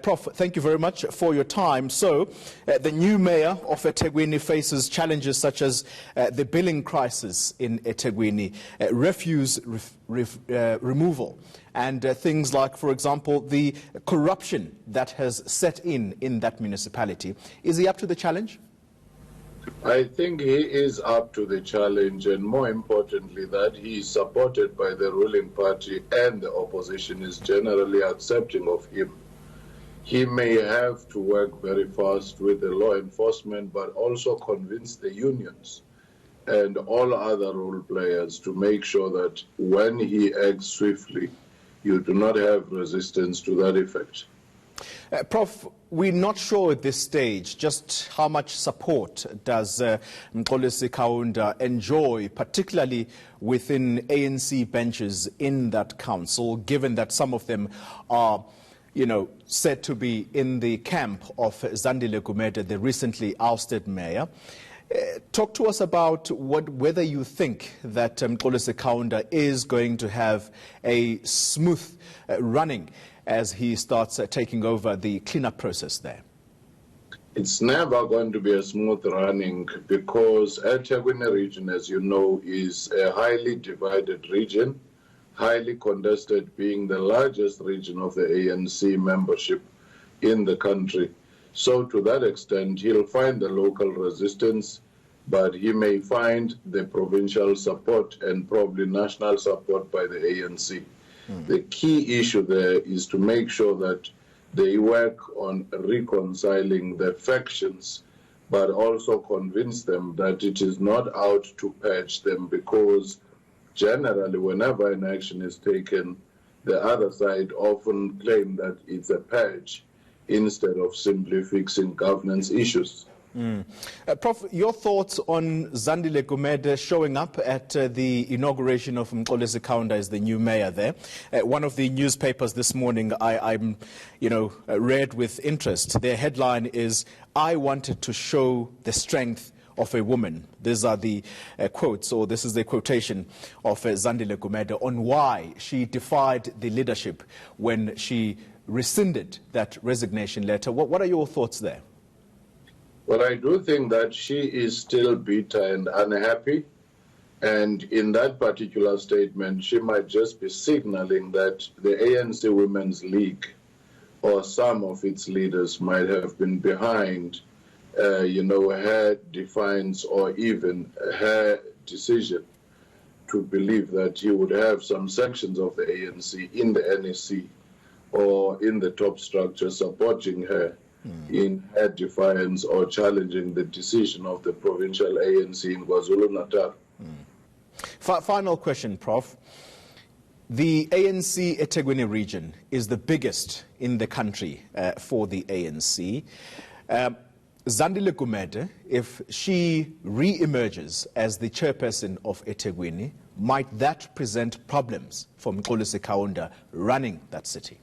Prof, thank you very much for your time. So, the new mayor of eThekwini faces challenges such as the billing crisis in eThekwini, refuse removal, and things like, for example, the corruption that has set in that municipality. Is he up to the challenge? I think he is up to the challenge, and more importantly, that he is supported by the ruling party and the opposition is generally accepting of him. He may have to work very fast with the law enforcement, but also convince the unions and all other role players to make sure that when he acts swiftly, you do not have resistance to that effect. Prof, we're not sure at this stage just how much support does Mxolisi Kaunda enjoy, particularly within ANC benches in that council, given that some of them are, said to be in the camp of Zandile Gumede, the recently ousted mayor. Talk to us about whether you think that Mxolisi Kaunda is going to have a smooth running as he starts taking over the cleanup process there. It's never going to be a smooth running because eThekwini region, as you know, is a highly divided region, highly contested, being the largest region of the ANC membership in the country. So to that extent, he'll find the local resistance, but he may find the provincial support and probably national support by the ANC. The key issue there is to make sure that they work on reconciling the factions, but also convince them that it is not out to purge them, because generally whenever an action is taken, the other side often claim that it's a purge instead of simply fixing governance issues. Prof, your thoughts on Zandile Gumede showing up at the inauguration of Mxolisi Kaunda as the new mayor there? One of the newspapers this morning I'm read with interest. Their headline is, "I wanted to show the strength of a woman." These are the quotes, or this is the quotation of Zandile Gumede on why she defied the leadership when she rescinded that resignation letter. What are your thoughts there? Well, I do think that she is still bitter and unhappy. And in that particular statement, she might just be signaling that the ANC Women's League or some of its leaders might have been behind, her defiance or even her decision to believe that you would have some sections of the ANC in the NEC or in the top structure supporting her in her defiance or challenging the decision of the provincial ANC in KwaZulu-Natal. Final question, Prof. The ANC eThekwini region is the biggest in the country for the ANC. Zandile Gumede, if she re-emerges as the chairperson of eThekwini, might that present problems for Mxolisi Kaunda running that city?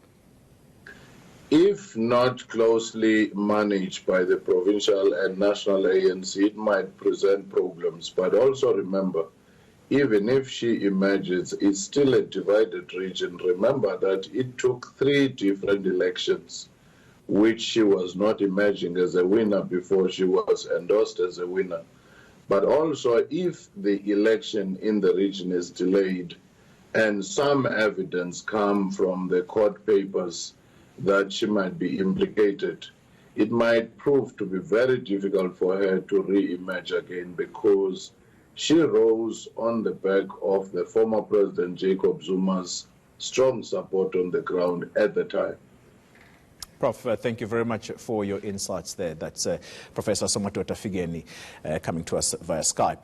If not closely managed by the provincial and national ANC, it might present problems. But also remember, even if she emerges, it's still a divided region. Remember that it took 3 different elections, which she was not emerging as a winner before she was endorsed as a winner. But also, if the election in the region is delayed and some evidence comes from the court papers that she might be implicated, it might prove to be very difficult for her to re-emerge again, because she rose on the back of the former President Jacob Zuma's strong support on the ground at the time. Prof, thank you very much for your insights there. That's Professor Somatota Figeni coming to us via Skype.